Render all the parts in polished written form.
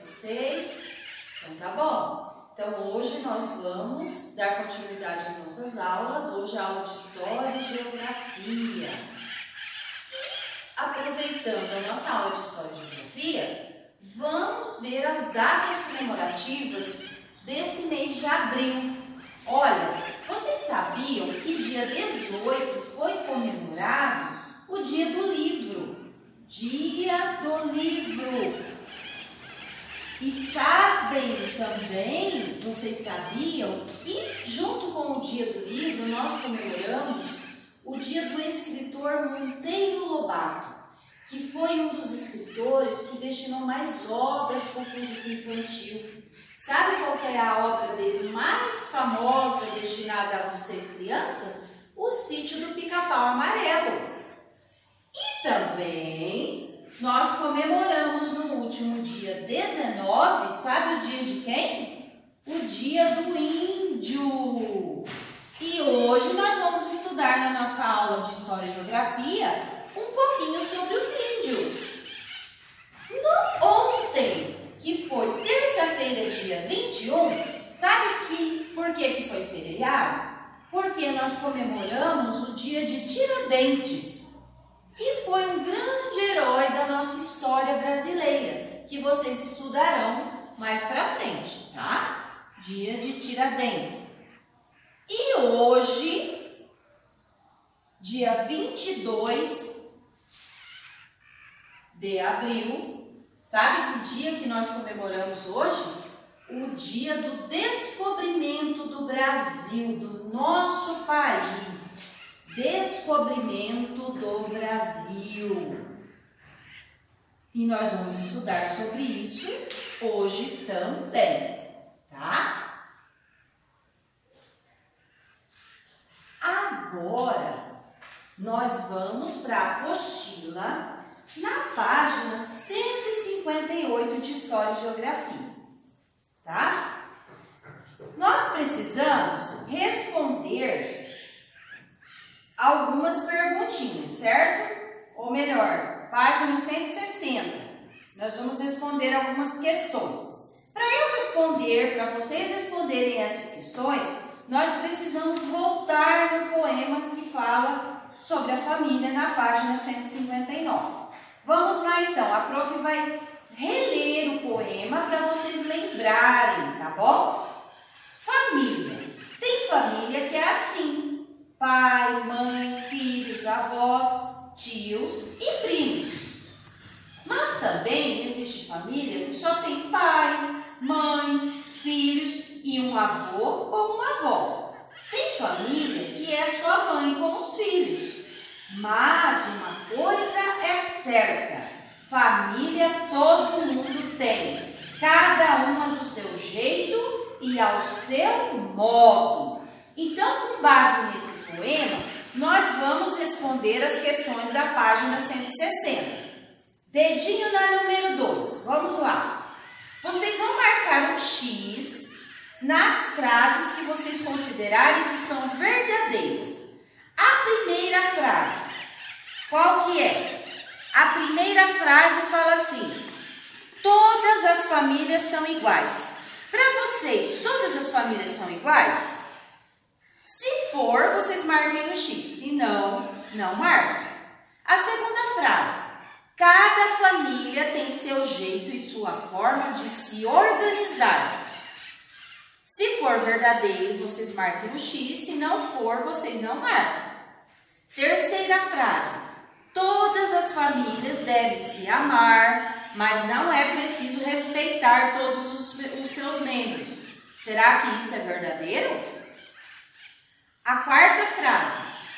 vocês? Então tá bom. Então hoje nós vamos dar continuidade às nossas aulas. Hoje é a aula de História e Geografia. Aproveitando a nossa aula de História e Geografia, vamos ver as datas comemorativas desse mês de abril. Olha, vocês sabiam que dia 18 foi comemorado o Dia do Livro? Dia do Livro! E sabem também, vocês sabiam que junto com o Dia do Livro nós comemoramos o Dia do Escritor Monteiro Lobato, que foi um dos escritores que destinou mais obras para o público infantil. Sabe qual que é a obra dele mais famosa destinada a vocês crianças? O Sítio do Pica-Pau Amarelo. E também nós comemoramos no último dia 19, sabe o dia de quem? O Dia do Índio. E hoje nós vamos estudar na nossa aula de História e Geografia um pouquinho sobre os índios. Ontem, que foi terça-feira, dia 21, sabe por que foi feriado? Porque nós comemoramos o dia de Tiradentes, que foi um grande herói da nossa história brasileira, que vocês estudarão mais pra frente, tá? Dia de Tiradentes. E hoje, dia 22 de abril, sabe que dia que nós comemoramos hoje? O dia do descobrimento do Brasil, do nosso país. Descobrimento do Brasil. E nós vamos estudar sobre isso hoje também, tá? Agora, nós vamos para a apostila na página 158 de História e Geografia, tá? Nós precisamos responder algumas perguntinhas, certo? Ou melhor, página 160. Nós vamos responder algumas questões. Para eu responder, para vocês responderem essas questões, nós precisamos voltar no poema que fala sobre a família na página 159. Vamos lá então, a prof vai reler o poema para vocês lembrarem, tá bom? Família. Tem família que é assim: pai, mãe, filhos, avós, tios e primos. Mas também existe família que só tem pai, mãe, filhos e um avô ou uma avó. Tem família que é só mãe com os filhos. Mas uma coisa é certa: família todo mundo tem, cada uma do seu jeito e ao seu modo. Então, com base nesse poema, nós vamos responder as questões da página 160. Dedinho na número 2, vamos lá. Vocês vão marcar um X nas frases que vocês considerarem que são verdadeiras. A primeira frase, qual que é? A primeira frase fala assim: todas as famílias são iguais. Para vocês, todas as famílias são iguais? Se for, vocês marquem no X. Se não, não marquem. A segunda frase: cada família tem seu jeito e sua forma de se organizar. Se for verdadeiro, vocês marquem no X. Se não for, vocês não marcam. Terceira frase: todas as famílias devem se amar, mas não é preciso respeitar todos os seus membros. Será que isso é verdadeiro? A quarta frase: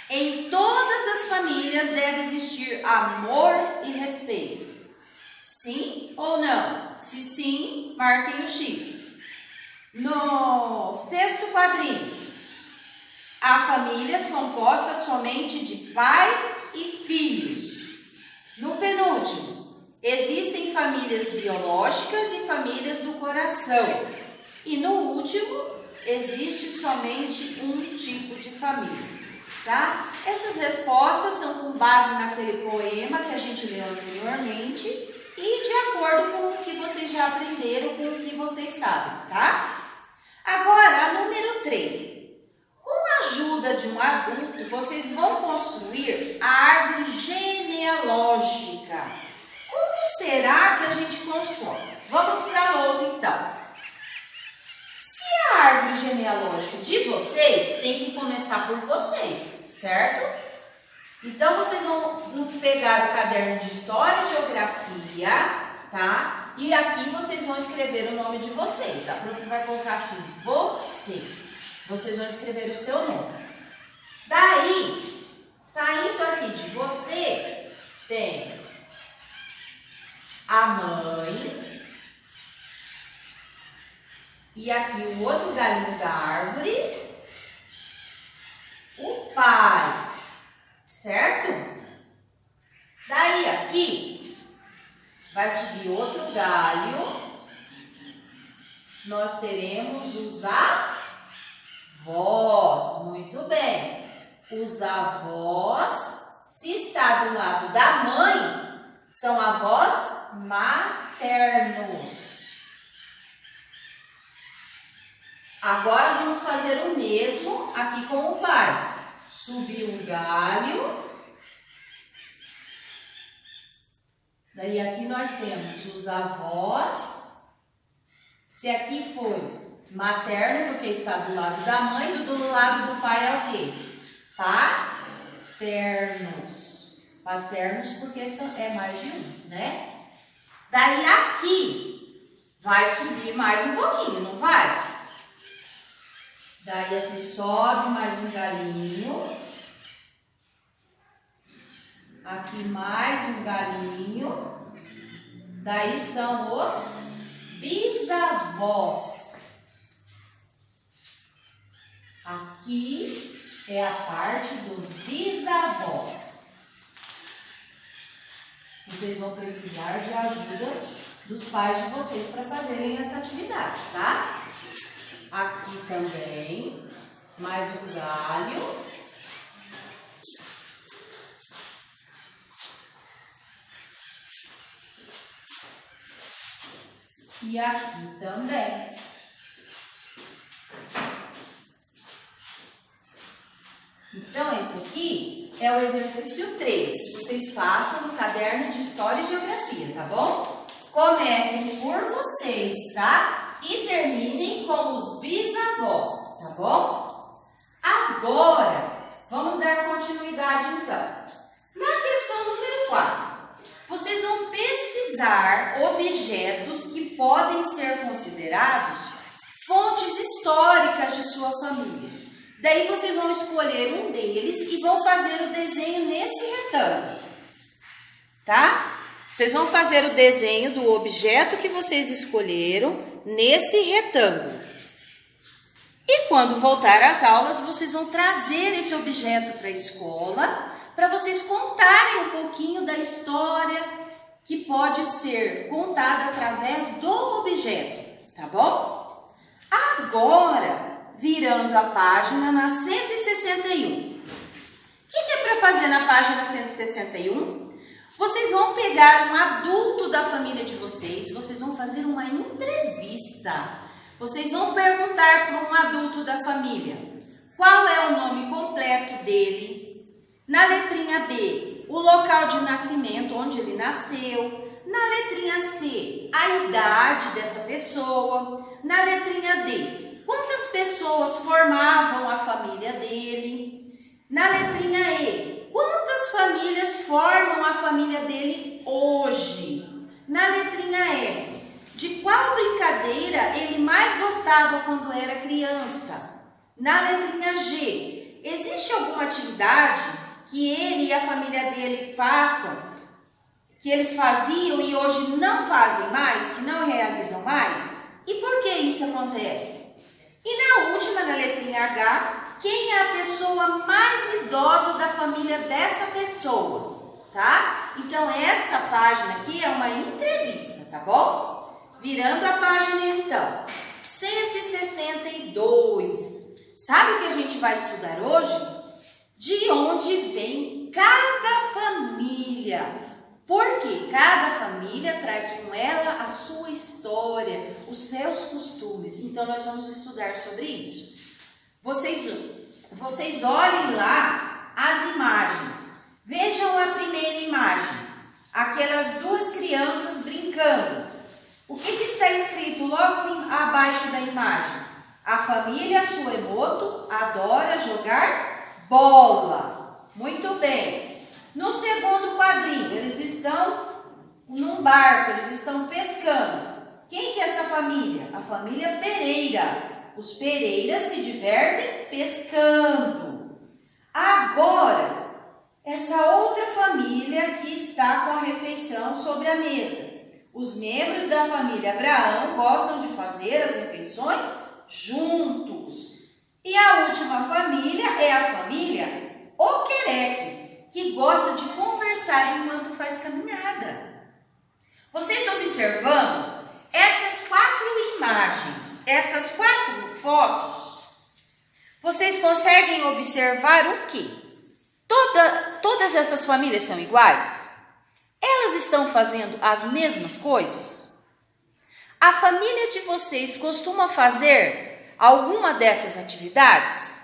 em todas as famílias deve existir amor e respeito. Sim ou não? Se sim, marquem o X. No sexto quadrinho: há famílias compostas somente de pai e filhos. No penúltimo: existem famílias biológicas e famílias do coração. E no último: existe somente um tipo de família. Tá? Essas respostas são com base naquele poema que a gente leu anteriormente e de acordo com o que vocês já aprenderam vocês sabem, tá? Agora, a número 3. Com a ajuda de um adulto, vocês vão construir a árvore genealógica. Como será que a gente constrói? Vamos para a lousa, então. Se a árvore genealógica de vocês, tem que começar por vocês, certo? Então, vocês vão pegar o caderno de História e Geografia, tá? E aqui vocês vão escrever o nome de vocês. A prof vai colocar assim, você. Vocês vão escrever o seu nome. Daí, saindo aqui de você, tem a mãe. E aqui o outro galinho da árvore. O pai. Certo? Daí aqui vai subir outro galho. Nós teremos os avós. Muito bem. Os avós, se está do lado da mãe, são avós maternos. Agora vamos fazer o mesmo aqui com o pai. Subiu um galho. Daí aqui nós temos os avós. Se aqui for materno, porque está do lado da mãe, do lado do pai é o quê? Paternos. Paternos porque é mais de um, né? Daí aqui vai subir mais um pouquinho, não vai? Daí aqui sobe mais um galinho. Aqui mais um galinho. Daí são os bisavós. Aqui é a parte dos bisavós. Vocês vão precisar de ajuda dos pais de vocês para fazerem essa atividade, tá? Aqui também, mais um galho. E aqui também. Então, esse aqui é o exercício 3. Vocês façam no caderno de História e Geografia, tá bom? Comecem por vocês, tá? E terminem com os bisavós, tá bom? Agora, vamos dar continuidade então. Na questão número 4, vocês vão pesquisar objetos que podem ser considerados fontes históricas de sua família. Daí vocês vão escolher um deles e vão fazer o desenho nesse retângulo, tá? Vocês vão fazer o desenho do objeto que vocês escolheram nesse retângulo. E quando voltar às aulas, vocês vão trazer esse objeto para a escola, para vocês contarem um pouquinho da história que pode ser contada através do objeto, tá bom? Agora, virando a página na 161. O que é para fazer na página 161? Vocês vão pegar um adulto da família de vocês, vocês vão fazer uma entrevista. Vocês vão perguntar para um adulto da família qual é o nome completo dele. Na letrinha B, o local de nascimento, onde ele nasceu. Na letrinha C, a idade dessa pessoa. Na letrinha D, quantas pessoas formavam a família dele. Na letrinha E, quantas famílias formam a família dele hoje? Na letrinha F, de qual brincadeira ele mais gostava quando era criança? Na letrinha G, existe alguma atividade que ele e a família dele façam, que eles faziam e hoje não fazem mais, que não realizam mais? E por que isso acontece? E na última, na letrinha H, quem é a pessoa mais idosa da família dessa pessoa, tá? Então, essa página aqui é uma entrevista, tá bom? Virando a página, então, 162. Sabe o que a gente vai estudar hoje? De onde vem cada família. Porque cada família traz com ela a sua história. história, os seus costumes. Então, nós vamos estudar sobre isso. Vocês olhem lá as imagens. Vejam a primeira imagem. Aquelas duas crianças brincando. O que está escrito logo abaixo da imagem? A família Suemoto adora jogar bola. Muito bem. No segundo quadrinho, eles estão num barco, eles estão pescando. Quem que é essa família? A família Pereira. Os Pereiras se divertem pescando. Agora, essa outra família que está com a refeição sobre a mesa. Os membros da família Abraão gostam de fazer as refeições juntos. E a última família é a família Oquereque, que gosta de conversar enquanto faz caminhada. Vocês observando essas 4 imagens, essas 4 fotos, vocês conseguem observar o quê? Todas essas famílias são iguais? Elas estão fazendo as mesmas coisas? A família de vocês costuma fazer alguma dessas atividades?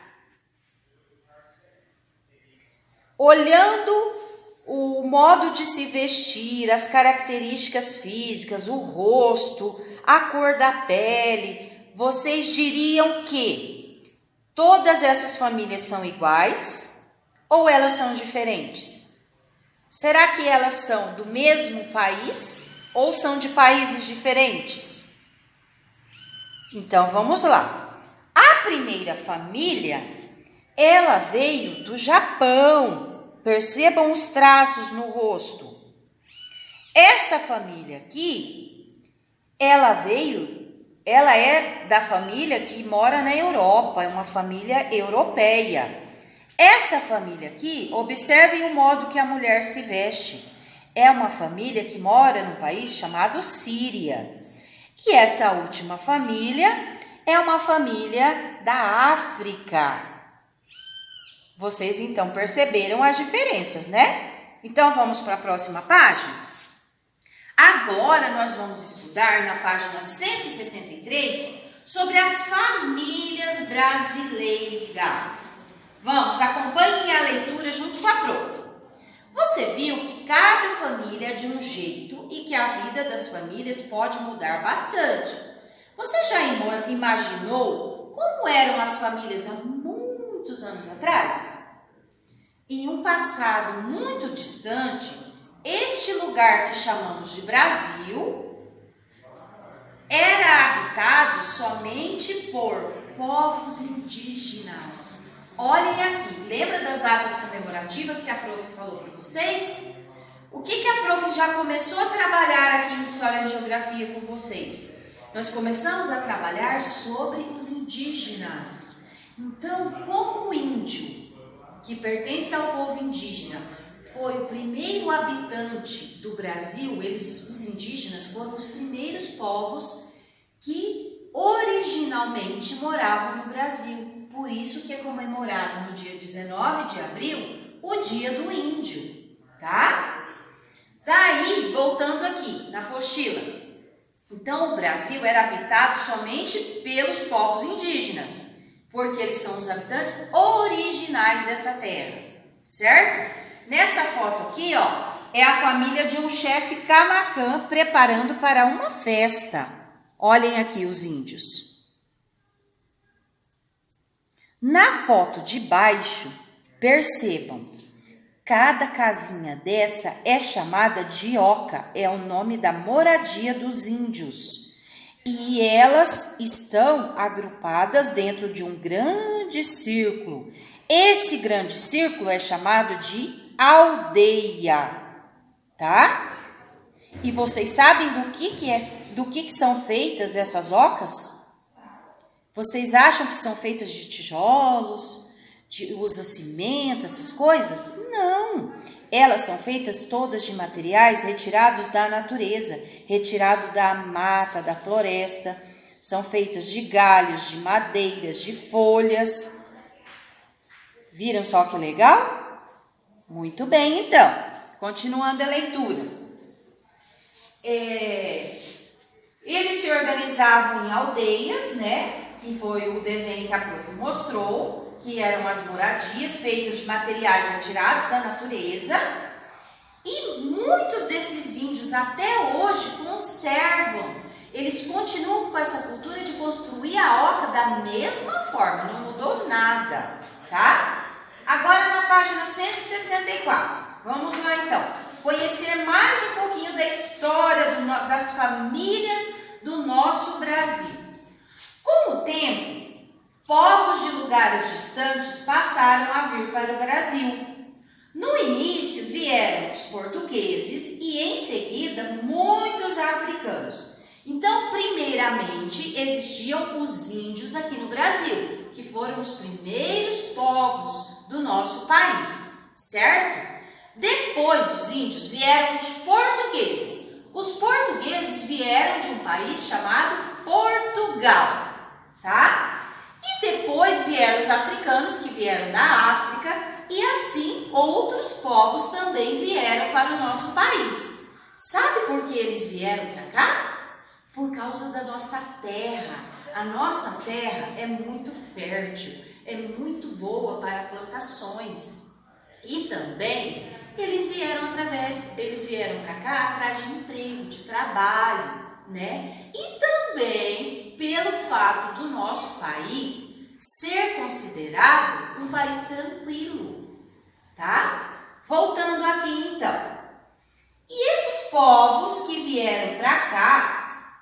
Olhando o modo de se vestir, as características físicas, o rosto, a cor da pele, vocês diriam que todas essas famílias são iguais ou elas são diferentes? Será que elas são do mesmo país ou são de países diferentes? Então vamos lá. A primeira família, ela veio do Japão. Percebam os traços no rosto. Essa família aqui, ela é da família que mora na Europa, é uma família europeia. Essa família aqui, observem o modo que a mulher se veste. É uma família que mora num país chamado Síria. E essa última família é uma família da África. Vocês então perceberam as diferenças, né? Então vamos para a próxima página? Agora nós vamos estudar na página 163 sobre as famílias brasileiras. Vamos, acompanhem a leitura junto com a prof. Você viu que cada família é de um jeito e que a vida das famílias pode mudar bastante. Você já imaginou como eram as famílias há muitos anos atrás? Em um passado muito distante, este lugar que chamamos de Brasil era habitado somente por povos indígenas. Olhem aqui, lembra das datas comemorativas que a prof falou para vocês? O que a prof já começou a trabalhar aqui em História e Geografia com vocês? Nós começamos a trabalhar sobre os indígenas. Então, como o índio, que pertence ao povo indígena, foi o primeiro habitante do Brasil, os indígenas foram os primeiros povos que originalmente moravam no Brasil. Por isso que é comemorado no dia 19 de abril o Dia do Índio, tá? Daí, voltando aqui na apostila. Então, o Brasil era habitado somente pelos povos indígenas, porque eles são os habitantes originais dessa terra, certo? Nessa foto aqui, ó, é a família de um chefe Camaquã preparando para uma festa. Olhem aqui os índios. Na foto de baixo, percebam, cada casinha dessa é chamada de oca, é o nome da moradia dos índios. E elas estão agrupadas dentro de um grande círculo. Esse grande círculo é chamado de aldeia, tá? E vocês sabem do que são feitas essas ocas? Vocês acham que são feitas de tijolos, usa cimento, essas coisas? Não! Elas são feitas todas de materiais retirados da natureza, retirado da mata, da floresta. São feitas de galhos, de madeiras, de folhas. Viram só que legal? Muito bem, então. Continuando a leitura. Eles se organizavam em aldeias, né? Que foi o desenho que a prof mostrou, que eram as moradias feitas de materiais retirados da natureza. E muitos desses índios até hoje conservam, eles continuam com essa cultura de construir a oca da mesma forma, não mudou nada, tá? Agora na página 164, vamos lá então, conhecer mais um pouquinho da história das famílias do nosso Brasil. Com o tempo, povos de lugares distantes passaram a vir para o Brasil. No início vieram os portugueses e em seguida muitos africanos. Então, primeiramente, existiam os índios aqui no Brasil, que foram os primeiros povos do nosso país, certo? Depois dos índios vieram os portugueses. Os portugueses vieram de um país chamado Portugal, tá? E depois vieram os africanos, que vieram da África, e assim outros povos também vieram para o nosso país. Sabe por que eles vieram para cá? Por causa da nossa terra. A nossa terra é muito fértil, é muito boa para plantações. E também eles vieram para cá atrás de emprego, de trabalho, né? E também pelo fato do nosso país ser considerado um país tranquilo, tá? Voltando aqui então. E esses povos que vieram para cá,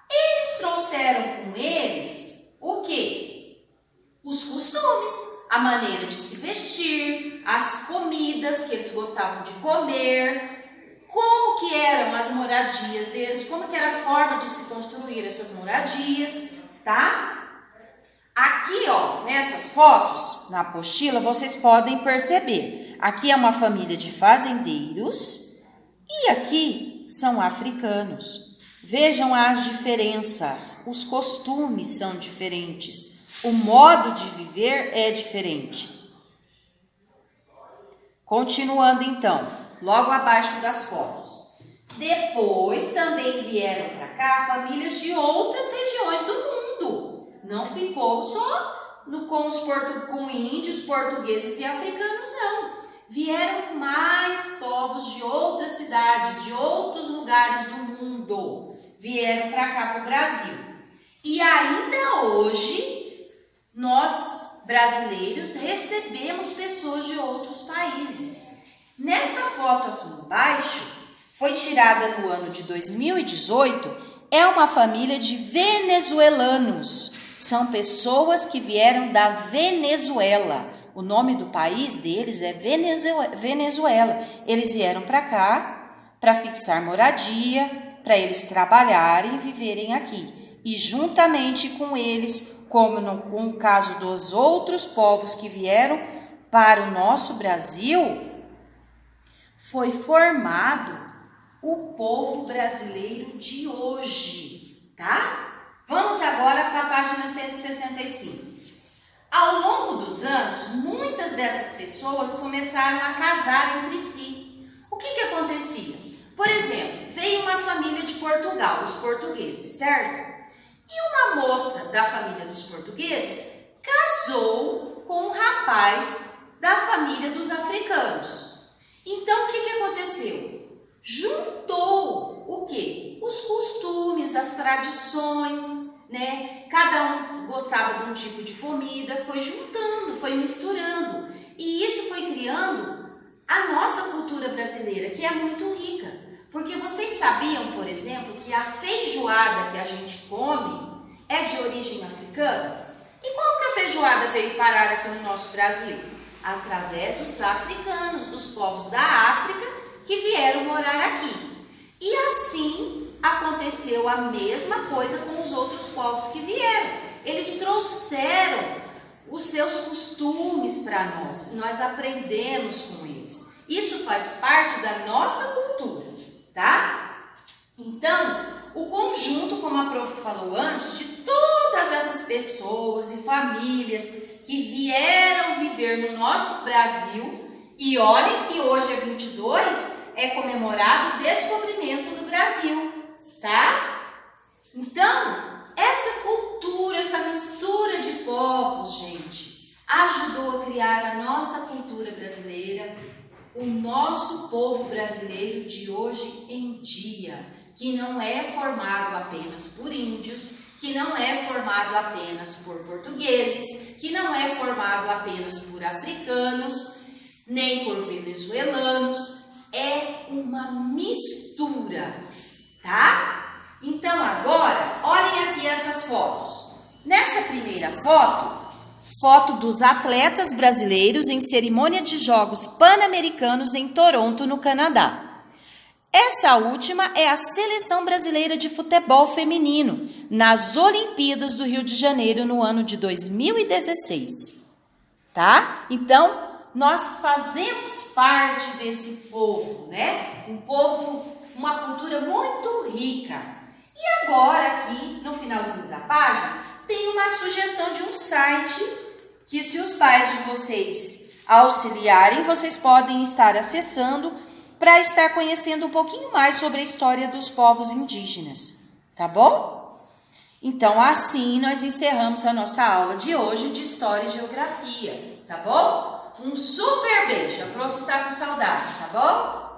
eles trouxeram com eles o quê? Os costumes, a maneira de se vestir, as comidas que eles gostavam de comer, como que eram as moradias deles, como que era a forma de se construir essas moradias, tá? Aqui, ó, nessas fotos, na apostila, vocês podem perceber. Aqui é uma família de fazendeiros e aqui são africanos. Vejam as diferenças, os costumes são diferentes, o modo de viver é diferente. Continuando então, logo abaixo das fotos. Depois também vieram para cá famílias de outras regiões do mundo. Não ficou só com índios, portugueses e africanos, não. Vieram mais povos de outras cidades, de outros lugares do mundo. Vieram para cá, para o Brasil. E ainda hoje, nós brasileiros recebemos pessoas de outros países. Nessa foto aqui embaixo, foi tirada no ano de 2018, é uma família de venezuelanos. São pessoas que vieram da Venezuela. O nome do país deles é Venezuela. Eles vieram para cá para fixar moradia, para eles trabalharem e viverem aqui. E juntamente com eles, como com o caso dos outros povos que vieram para o nosso Brasil, foi formado o povo brasileiro de hoje, tá? Vamos agora para a página 165. Ao longo dos anos, muitas dessas pessoas começaram a casar entre si. O que acontecia? Por exemplo, veio uma família de Portugal, os portugueses, certo? E uma moça da família dos portugueses casou com um rapaz da família dos africanos. Então, o que aconteceu? Juntou o quê? Os costumes, as tradições, né? Cada um gostava de um tipo de comida, foi juntando, foi misturando. E isso foi criando a nossa cultura brasileira, que é muito rica. Porque vocês sabiam, por exemplo, que a feijoada que a gente come é de origem africana? E como que a feijoada veio parar aqui no nosso Brasil? Através dos africanos, dos povos da África, que vieram morar aqui. E assim aconteceu a mesma coisa com os outros povos que vieram. Eles trouxeram os seus costumes para nós. Nós aprendemos com eles. Isso faz parte da nossa cultura, tá? Então, o conjunto, como a prof falou antes, de todas essas pessoas e famílias que vieram viver no nosso Brasil, e olhem que hoje é 22, é comemorado o descobrimento do Brasil, tá? Então, povos, gente, ajudou a criar a nossa cultura brasileira, o nosso povo brasileiro de hoje em dia, que não é formado apenas por índios, que não é formado apenas por portugueses, que não é formado apenas por africanos, nem por venezuelanos, é uma mistura, tá? Então agora, olhem aqui essas fotos. Nessa primeira foto dos atletas brasileiros em cerimônia de Jogos Pan-Americanos em Toronto, no Canadá. Essa última é a seleção brasileira de futebol feminino nas Olimpíadas do Rio de Janeiro no ano de 2016, tá? Então, nós fazemos parte desse povo, né? Um povo, uma cultura muito rica. E agora aqui, no finalzinho da página, tem uma sugestão de um site que, se os pais de vocês auxiliarem, vocês podem estar acessando para estar conhecendo um pouquinho mais sobre a história dos povos indígenas, tá bom? Então, assim nós encerramos a nossa aula de hoje de História e Geografia, tá bom? Um super beijo, a prof está com saudades, tá bom?